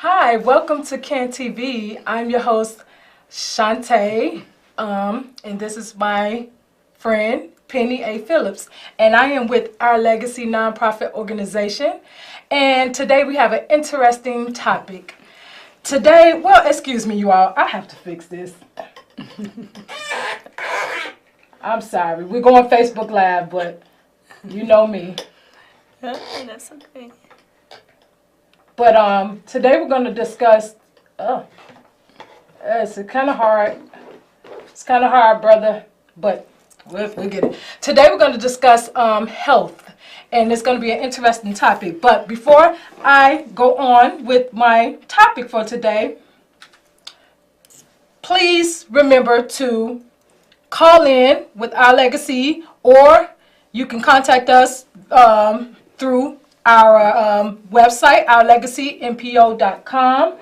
Hi, welcome to Can TV. I'm your host, Shantae, and this is my friend, Penny A. Phillips, and I am with Our Legacy nonprofit organization. And today we have an interesting topic. Today, well, excuse me, you all, I have to fix this. I'm sorry, we're going Facebook Live, but you know me. That's okay. But today we're going to discuss. It's kind of hard. It's kind of hard, brother. But we'll get it. Today we're going to discuss health, and it's going to be an interesting topic. But before I go on with my topic for today, please remember to call in with Our Legacy, or you can contact us through our website, ourlegacynpo.com.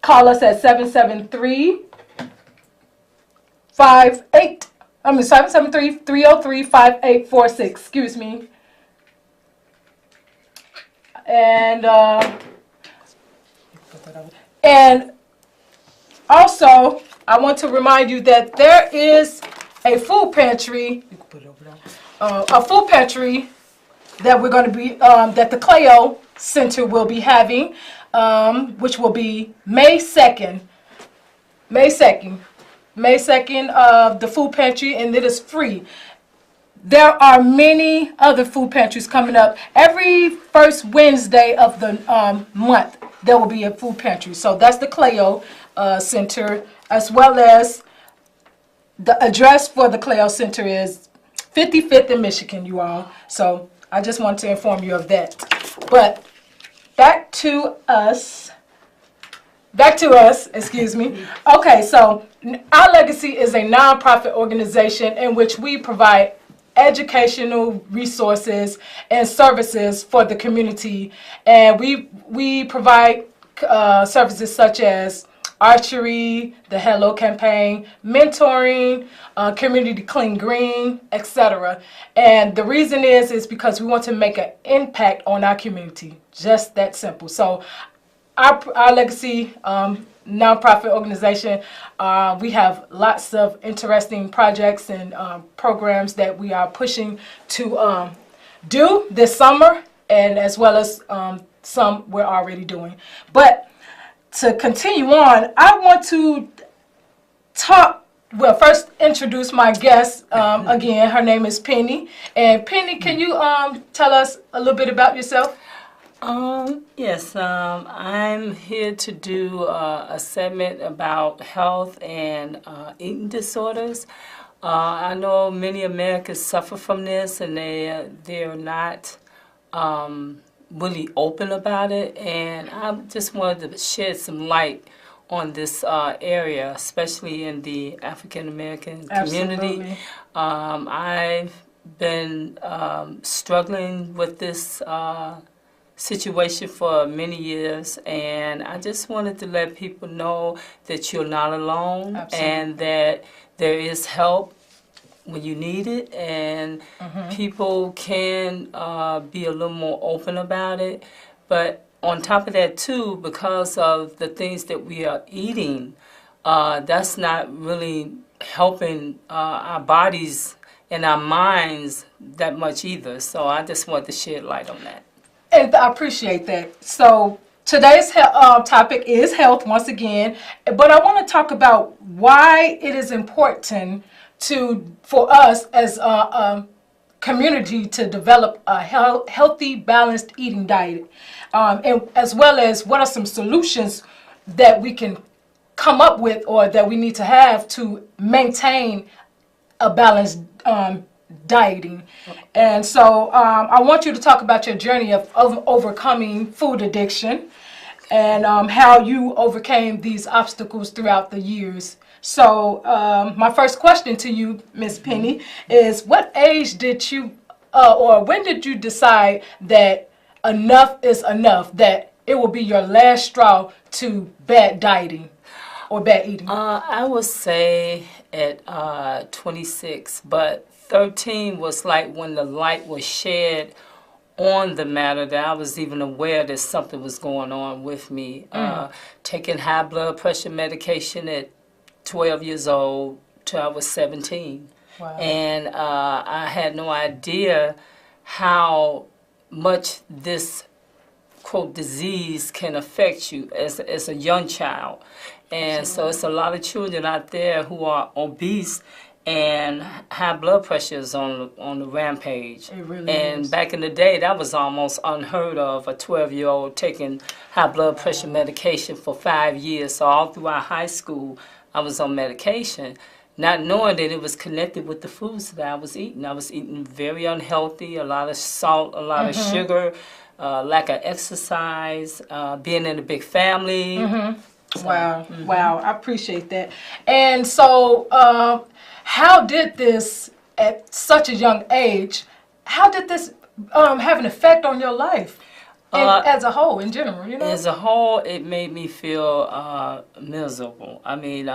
Call us at 773-303-5846. Excuse me. And also, I want to remind you that there is a food pantry. You can put it over there. A food pantry that we're going to be that the Cleo Center will be having, which will be May 2nd. May 2nd of the food pantry, and it is free. There are many other food pantries coming up. Every first Wednesday of the month, there will be a food pantry. So that's the Cleo Center, as well as the address for the Cleo Center is 55th in Michigan, you all. So I just want to inform you of that. But back to us, excuse me. Okay, so Our Legacy is a nonprofit organization in which we provide educational resources and services for the community. And we provide services such as archery, the Hello campaign, mentoring, community clean green, etc. And the reason is because we want to make an impact on our community. Just that simple. So our Legacy nonprofit organization, we have lots of interesting projects and programs that we are pushing to do this summer, and as well as some we're already doing. But to continue on, I want to first introduce my guest. Again, her name is Penny. And Penny, can you tell us a little bit about yourself? Yes, I'm here to do a segment about health and eating disorders. I know many Americans suffer from this, and they're not really open about it, and I just wanted to shed some light on this area, especially in the African American community. I've been struggling with this situation for many years, and I just wanted to let people know that you're not alone. Absolutely. And that there is help when you need it, and people can be a little more open about it. But on top of that too, because of the things that we are eating, that's not really helping our bodies and our minds that much either. So I just want to shed light on that. And I appreciate that. So today's topic is health once again, but I want to talk about why it is important for us as a community to develop a healthy, balanced eating diet, and as well as what are some solutions that we can come up with or that we need to have to maintain a balanced dieting. And so I want you to talk about your journey of overcoming food addiction and how you overcame these obstacles throughout the years. So my first question to you, Miss Penny, is what age did you or when did you decide that enough is enough, that it will be your last straw to bad dieting or bad eating? I would say at 26, but 13 was like when the light was shed on the matter that I was even aware that something was going on with me. Taking high blood pressure medication at 12 years old till I was 17. Wow. And I had no idea how much this, quote, disease can affect you as a young child. And so it's a lot of children out there who are obese and high blood pressure is on the rampage. It really and is. back in the day, that was almost unheard of, a 12-year-old taking high blood pressure medication for 5 years. So all throughout high school, I was on medication, not knowing that it was connected with the foods that I was eating. I was eating very unhealthy, a lot of salt, a lot of sugar, lack of exercise, being in a big family. So, Wow, wow, I appreciate that. And so, how did this, at such a young age, how did this have an effect on your life as a whole, in general, you know? As a whole, it made me feel miserable. I mean,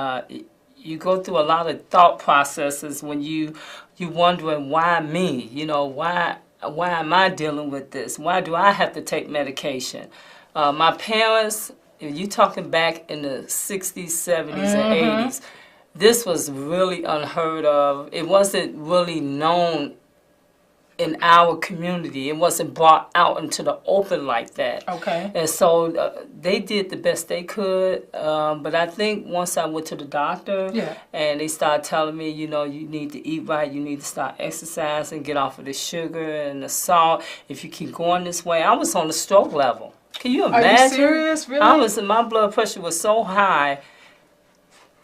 you go through a lot of thought processes when you wondering, why me? You know, why am I dealing with this? Why do I have to take medication? My parents, if you're talking back in the 60s, 70s, and 80s, this was really unheard of. It wasn't really known in our community. It wasn't brought out into the open like that. Okay. And so they did the best they could. But I think once I went to the doctor and they started telling me, you know, you need to eat right, you need to start exercising, get off of the sugar and the salt. If you keep going this way, I was on the stroke level. Can you imagine? Are you serious? Really? My blood pressure was so high,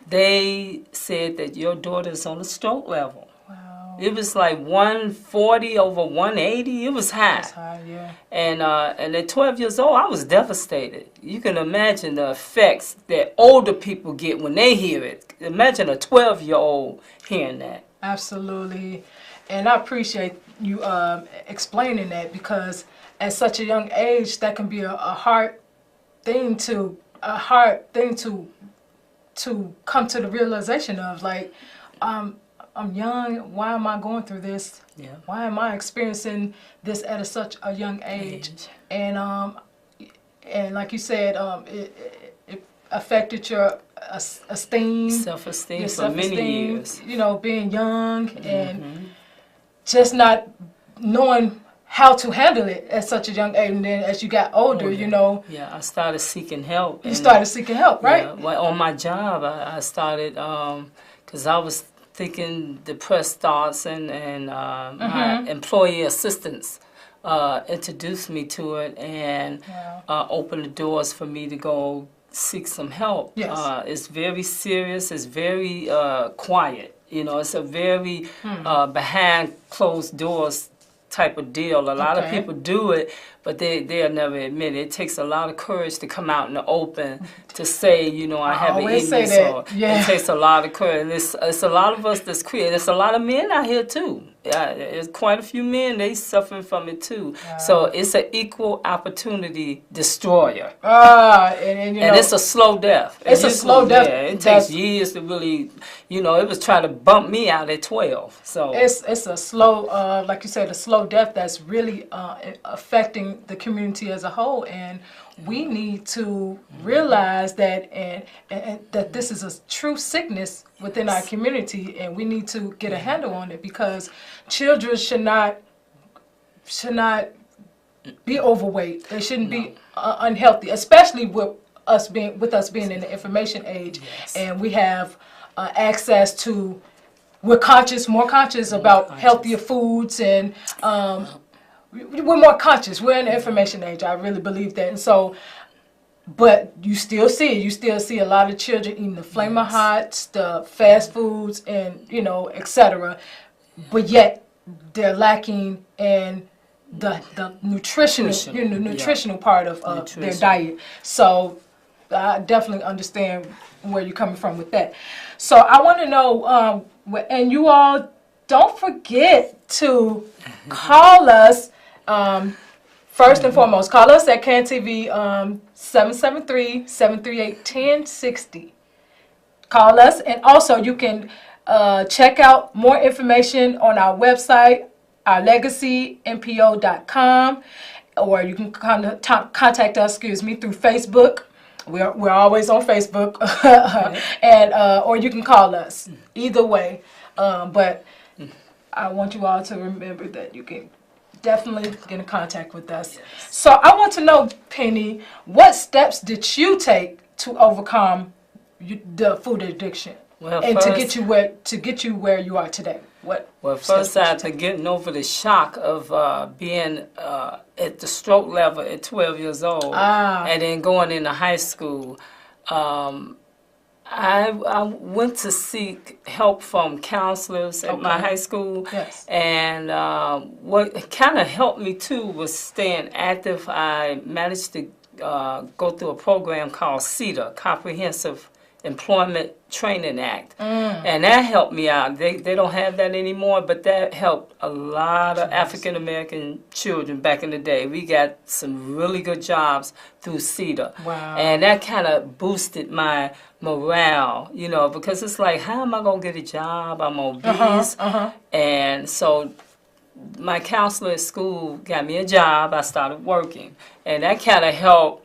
they said that your daughter's on the stroke level. Wow. It was like 140 over 180. It was high. That's high, yeah. And at 12 years old, I was devastated. You can imagine the effects that older people get when they hear it. Imagine a 12-year-old hearing that. Absolutely. And I appreciate you explaining that, because at such a young age, that can be a hard thing to come to the realization of, like, I'm young. Why am I going through this? Yeah. Why am I experiencing this at such a young age? And like you said, it affected your esteem, Self-esteem your for many self-esteem, years. you know, being young and just not knowing how to handle it at such a young age. And then as you got older, you know. Yeah, I started seeking help. You started seeking help, right? Yeah, well, on my job, I started, because I was thinking depressed thoughts, and my employee assistants introduced me to it and opened the doors for me to go seek some help. Yes. It's very serious. It's very quiet. You know, it's a very behind closed doors type of deal. A lot of people do it, but they'll never admit it. It takes a lot of courage to come out in the open to say, you know, I have an eating disorder. It takes a lot of courage. And it's a lot of us that's creative. There's a lot of men out here too. There's quite a few men, they suffering from it too. Wow. So it's an equal opportunity destroyer. And it's a slow death. It's a slow death. Yeah, it takes years to really, you know, it was trying to bump me out at 12. So it's a slow, like you said, a slow death that's really affecting the community as a whole. And we need to realize that and that this is a true sickness within our community, and we need to get a handle on it, because children should not be overweight. They shouldn't be unhealthy, especially with us being in the information age, and we have access to. We're more conscious about healthier foods, and we're more conscious. We're in the information age. I really believe that. And so, but you still see a lot of children eating the Flamin' Hots, the fast foods, and, you know, etc. But yet they're lacking in the nutritional part of their diet. So I definitely understand where you're coming from with that. So I want to know, and you all don't forget to call us. First and foremost, call us at CAN-TV 773-738-1060. Call us, and also you can check out more information on our website, ourlegacynpo.com, or you can contact us, through Facebook. We're always on Facebook, and or you can call us. Either way, but I want you all to remember that you can definitely get in contact with us. Yes. So I want to know, Penny, what steps did you take to overcome the food addiction, Well, and first, to get you where you are today? Well, first after getting over the shock of being at the stroke level at 12 years old, and then going into high school, I went to seek help from counselors at my high school. Yes. And what kind of helped me too was staying active. I managed to go through a program called CETA, Comprehensive Employment Training Act, and that helped me out. They don't have that anymore, but that helped a lot of African American children back in the day. We got some really good jobs through CETA. Wow. And that kind of boosted my morale, you know, because it's like, how am I gonna get a job? I'm obese, and so my counselor at school got me a job. I started working, and that kind of helped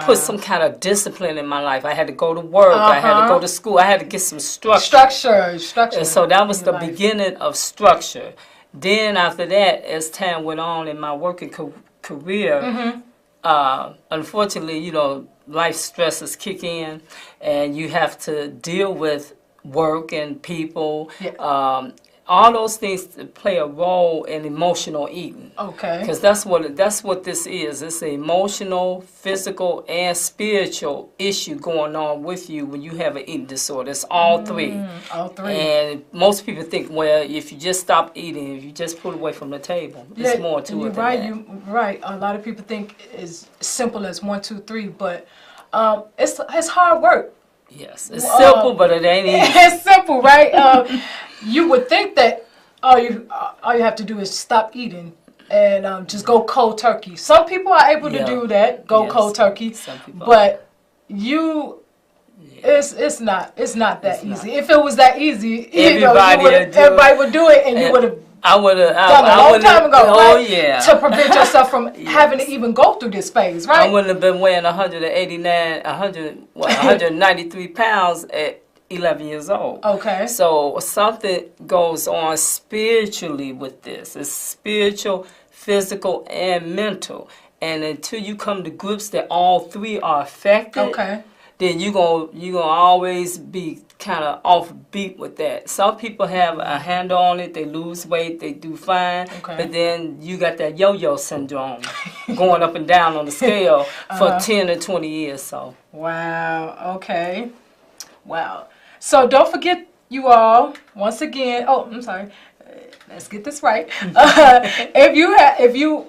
put some kind of discipline in my life. I had to go to work. I had to go to school. I had to get some structure. Structure. And so that was the beginning of structure. Then after that, as time went on in my working career, unfortunately, you know, life stresses kick in, and you have to deal with work and people. Yeah. All those things play a role in emotional eating. Okay. Because that's what this is. It's an emotional, physical, and spiritual issue going on with you when you have an eating disorder. It's all three. All three. And most people think, well, if you just stop eating, if you just pull away from the table, there's more to it than that. You're right. A lot of people think it's simple as 1, 2, 3, but it's hard work. Yes, it's simple, but it ain't easy. It's simple, right? You would think that all you have to do is stop eating and just go cold turkey. Some people are able to do that, cold turkey. Some people but it's not that easy. If it was that easy, everybody would do it, and you would have. I would have done a long time ago. Oh, right? yeah. To prevent yourself from having to even go through this phase, right? I wouldn't have been weighing 193 pounds at 11 years old. Okay. So something goes on spiritually with this. It's spiritual, physical, and mental. And until you come to grips that all three are affected, then you're gonna always be kind of off beat with that. Some people have a handle on it, they lose weight, they do fine, but then you got that yo-yo syndrome going up and down on the scale for 10 to 20 years. So wow, okay, wow. So don't forget, you all, once again, I'm sorry, let's get this right. If you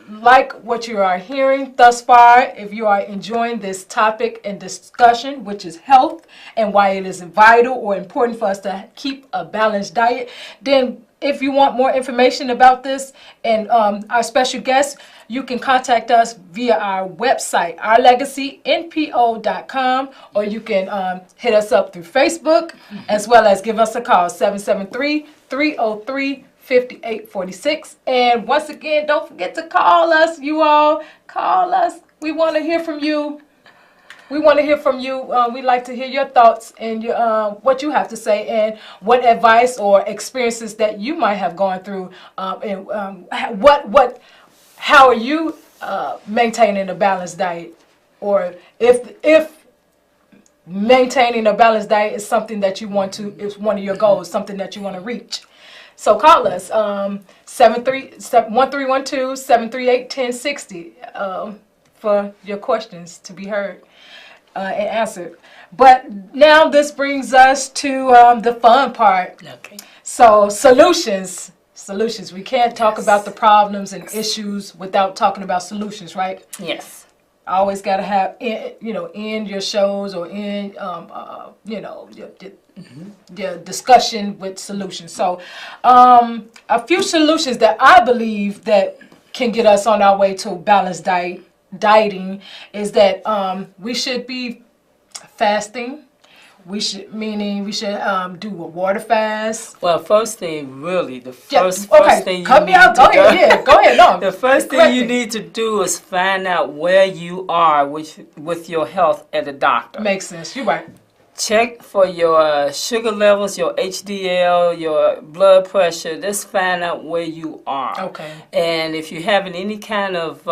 like what you are hearing thus far, if you are enjoying this topic and discussion, which is health and why it is vital or important for us to keep a balanced diet, then if you want more information about this and our special guest, you can contact us via our website, ourlegacynpo.com, or you can hit us up through Facebook, as well as give us a call, 773-303-5846. And once again, don't forget to call us, you all. Call us. We want to hear from you. We want to hear from you. We'd like to hear your thoughts and your, what you have to say, and what advice or experiences that you might have gone through, and how are you maintaining a balanced diet, or if maintaining a balanced diet is something that you want to, is one of your goals, something that you want to reach. So call us, 1312-738-1060 for your questions to be heard and answered. But now this brings us to the fun part. Okay. So solutions. We can't talk about the problems and issues without talking about solutions, right? Yes. I always got to have, end your shows or end, your discussion with solutions. So a few solutions that I believe that can get us on our way to balanced dieting is that we should be fasting. Meaning we should do a water fast. Well, first thing, really, the Yeah, first okay, thing you cut me need out. to Go ahead. Yeah, go ahead. No, the first thing correct you me. need to do is find out where you are with your health at the doctor. Makes sense. You're right. Check for your sugar levels, your HDL, your blood pressure. Just find out where you are. Okay. And if you're having any kind of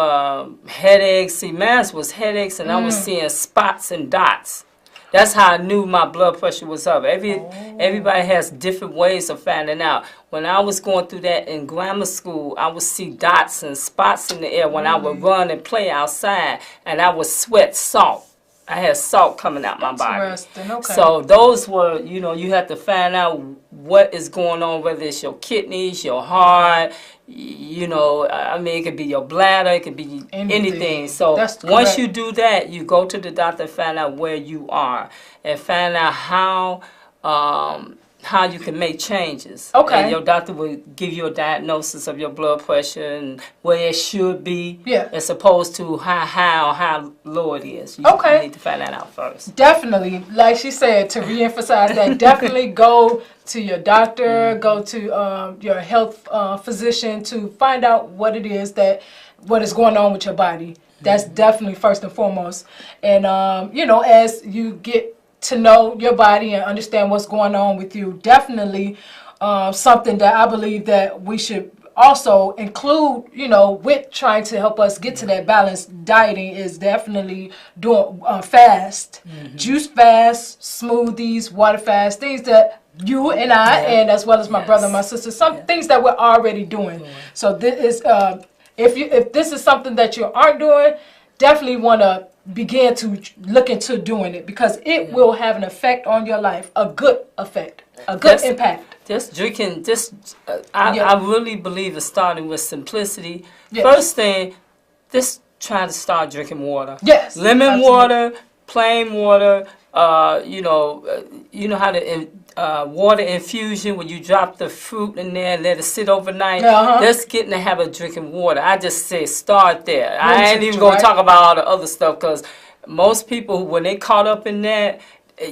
headaches, see, mine was headaches, and I was seeing spots and dots. That's how I knew my blood pressure was up. Everybody has different ways of finding out. When I was going through that in grammar school, I would see dots and spots in the air when I would run and play outside, and I would sweat salt. I had salt coming out my body. Interesting. Okay. So those were, you have to find out what is going on, whether it's your kidneys, your heart, I mean, it could be your bladder, it could be anything. So That's once correct. you do that, you go to the doctor and find out where you are and find out how you can make changes. Okay. And your doctor will give you a diagnosis of your blood pressure and where it should be, Yeah. as opposed to how low it is. You need to find that out first. Definitely, like she said, to reemphasize that, definitely go to your doctor, go to your health physician to find out what it is what is going on with your body. That's definitely first and foremost. And, as you get to know your body and understand what's going on with you, definitely something that I believe that we should also include, with trying to help us get to that balanced dieting is definitely doing fast, juice fast, smoothies, water fast, things that you and I, and as well as my brother and my sister, some things that we're already doing. So this is, if this is something that you aren't doing, definitely want to begin to look into doing it, because it will have an effect on your life, a good effect, a good impact. Just drinking, I really believe it's starting with simplicity. Yes. First thing, just try to start drinking water. Yes. Lemon absolutely. water, plain water, you know how to water infusion when you drop the fruit in there and let it sit overnight. Just getting to have a drinking water. I just say start there. I ain't even going to talk about all the other stuff, because most people, when they caught up in that,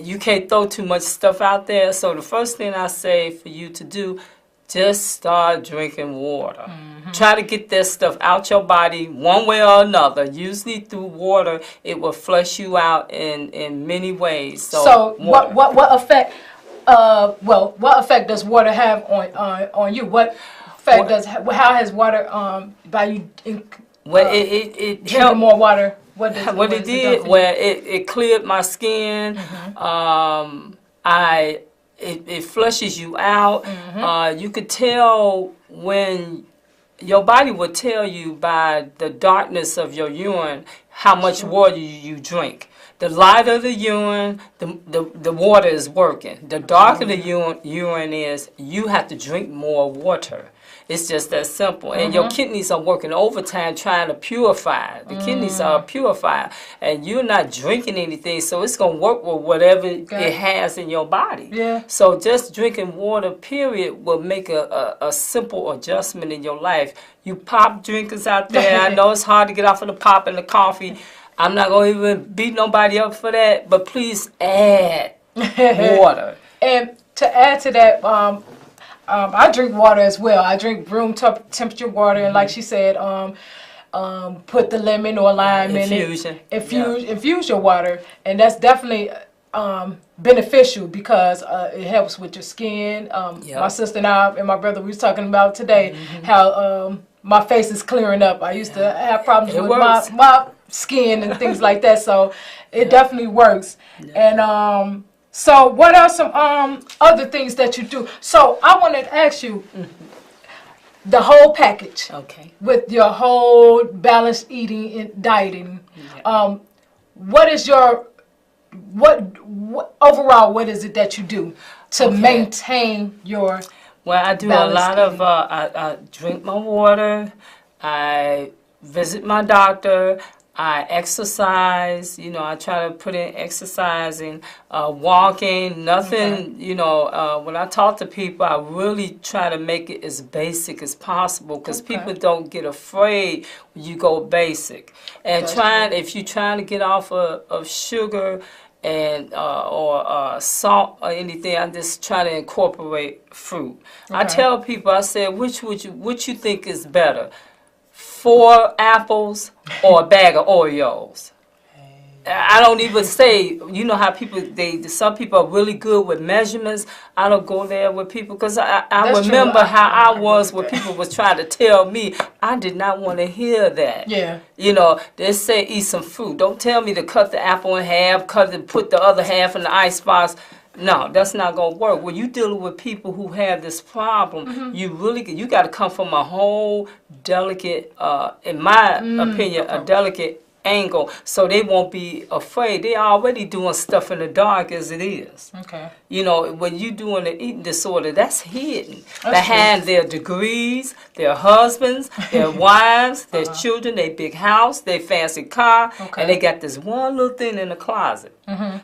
you can't throw too much stuff out there. So the first thing I say for you to do, just start drinking water. Try to get that stuff out your body one way or another. Usually through water, it will flush you out in many ways. So what effect? What effect does water have on you? What effect how has water by you it drinking helped more water? It cleared my skin. It flushes you out. You could tell when your body will tell you by the darkness of your urine how much water you drink. The lighter the urine, the water is working. The darker the urine is, you have to drink more water. It's just that simple. And your kidneys are working overtime trying to purify. The kidneys are purified. And you're not drinking anything, so it's going to work with whatever it has in your body. Yeah. So just drinking water, period, will make a simple adjustment in your life. You pop drinkers out there, I know it's hard to get off of the pop and the coffee. I'm not going to even beat nobody up for that, but please add water. And to add to that, I drink water as well. I drink room temperature water, and like she said, put the lemon or lime in it. Infuse your water, and that's definitely beneficial because it helps with your skin. My sister and I and my brother, we was talking about today how my face is clearing up. I used to have problems with my skin and things like that, so it definitely works. And so what are some other things that you do? So I wanted to ask you the whole package with your whole balanced eating and dieting. What is your what overall, what is it that you do to maintain your Well, I do a lot of, I drink my water, I visit my doctor, I exercise, I try to put in exercising, walking, nothing, when I talk to people, I really try to make it as basic as possible, because people don't get afraid when you go basic. And if you're trying to get off of sugar and or salt or anything. I just try to incorporate fruit. I tell people, I said, which you think is better, 4 apples or a bag of Oreos? I don't even say, you know how some people are really good with measurements. I don't go there with people because I remember how I was when people was trying to tell me. I did not want to hear that. Yeah. You know, they say eat some fruit. Don't tell me to cut the apple in half, put the other half in the icebox. No, that's not going to work. When you're dealing with people who have this problem, you got to come from a whole delicate, in my opinion, a delicate angle, so they won't be afraid. They're already doing stuff in the dark as it is. Okay. You know, when you're doing an eating disorder, that's hidden behind their degrees, their husbands, their wives, their children, their big house, their fancy car, and they got this one little thing in the closet.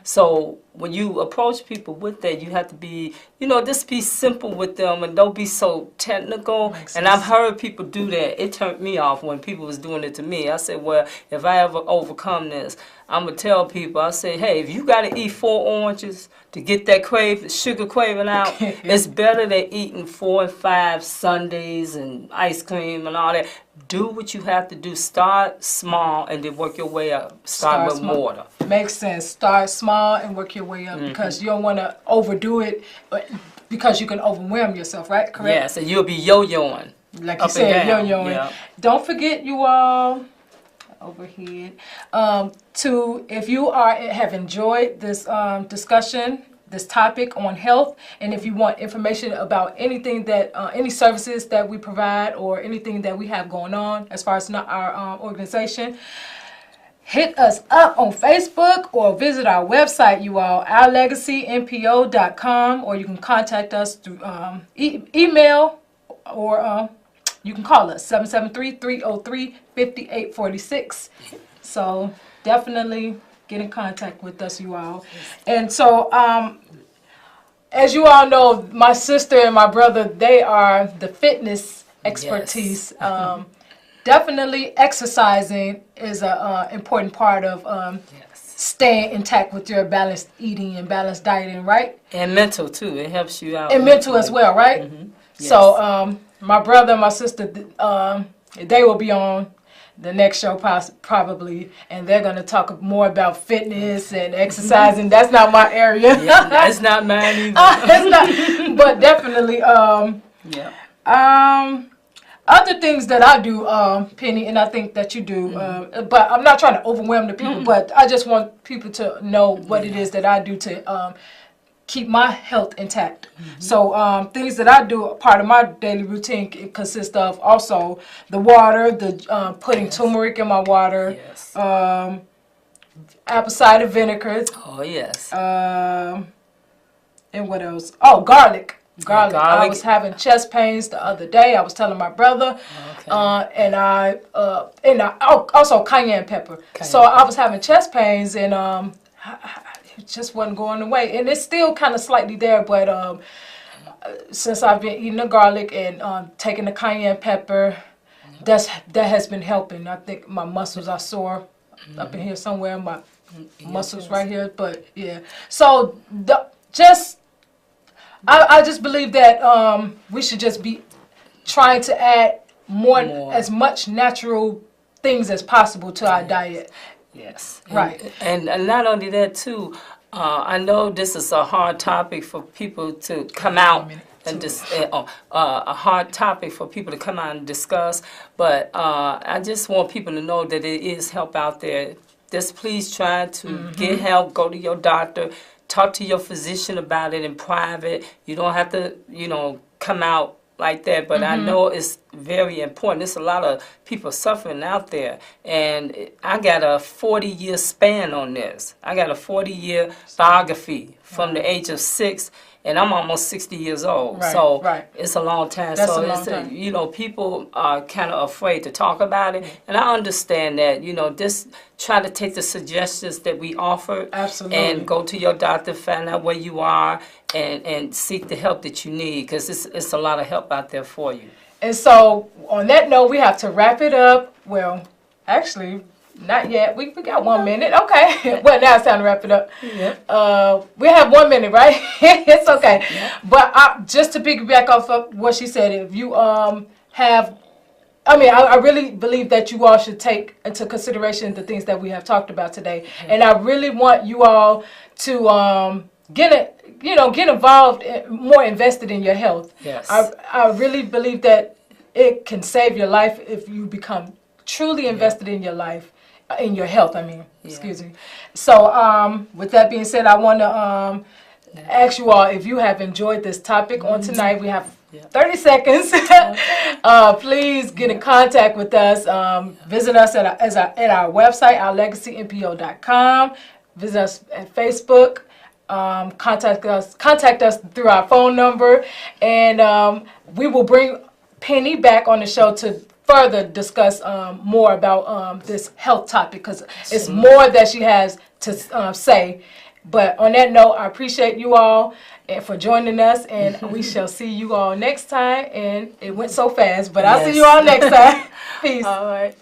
So when you approach people with that, you have to be, you know, just be simple with them and don't be so technical. And I've heard people do that. It turned me off when people was doing it to me. I said, well, if I ever overcome this, I'm going to tell people, I say, hey, if you got to eat 4 oranges to get that sugar craving out, it's better than eating 4 and 5 sundaes and ice cream and all that. Do what you have to do. Start small and then work your way up. Start with water. Makes sense. Start small and work your way up because you don't want to overdo it because you can overwhelm yourself, right? Correct? Yes, and you'll be yo-yoing. Like you said, yo-yoing. Yeah. Don't forget, you all, overhead, if you have enjoyed this discussion, this topic on health, and if you want information about anything that, any services that we provide or anything that we have going on as far as our organization, hit us up on Facebook or visit our website, you all, ourlegacynpo.com, or you can contact us through email or you can call us 773-303-5846. So definitely get in contact with us, you all. And so as you all know, my sister and my brother, they are the fitness expertise. Yes. Definitely exercising is an important part of staying intact with your balanced eating and balanced dieting, right? And mental too. It helps you out. And mental as well, right? Yes. So my brother and my sister, they will be on the next show probably, and they're going to talk more about fitness and exercising. That's not my area. Yeah, that's not mine either. It's not, but definitely, other things that I do, Penny, and I think that you do, but I'm not trying to overwhelm the people, but I just want people to know what it is that I do to keep my health intact. So things that I do, part of my daily routine, it consists of also the water, putting turmeric in my water, apple cider vinegar. Oh, yes. And what else? Oh, garlic. Garlic. I was having chest pains the other day. I was telling my brother, and I also cayenne pepper. So I was having chest pains, and it just wasn't going away, and it's still kind of slightly there. But since I've been eating the garlic and taking the cayenne pepper, that has been helping. I think my muscles are sore up in here somewhere. My muscles right here, but yeah. So I just believe that we should just be trying to add more. As much natural things as possible to our diet. Yes. Right. And not only that too, I know this is a hard topic for people to come out and a hard topic for people to come out and discuss. But I just want people to know that it is help out there. Just please try to get help. Go to your doctor. Talk to your physician about it in private. You don't have to, come out like that, but I know it's very important. There's a lot of people suffering out there, and I got a 40-year span on this. I got a 40-year biography from the age of 6, and I'm almost 60 years old. So it's a long time. That's a long time. People are kind of afraid to talk about it, and I understand that. Just try to take the suggestions that we offer. Absolutely. And go to your doctor, find out where you are, and seek the help that you need, because it's a lot of help out there for you. And so, on that note, we have to wrap it up. Well, actually, Not yet. We got 1 minute. Okay. Well, now it's time to wrap it up. Yep. We have 1 minute, right? It's okay. Yep. But just to piggyback off of what she said, if you have, I really believe that you all should take into consideration the things that we have talked about today, and I really want you all to get involved, more invested in your health. Yes. I really believe that it can save your life if you become truly invested in your life, in your health. Excuse me. So, with that being said, I want to ask you all if you have enjoyed this topic on tonight. We have 30 seconds. Please get in contact with us. Visit us at our website, ourlegacynpo.com. Visit us at Facebook. Contact us through our phone number, and we will bring Penny back on the show to further discuss more about this health topic, because it's more that she has to say. But on that note, I appreciate you all and for joining us, and we shall see you all next time. And it went so fast, but I'll see you all next time. Peace. All right.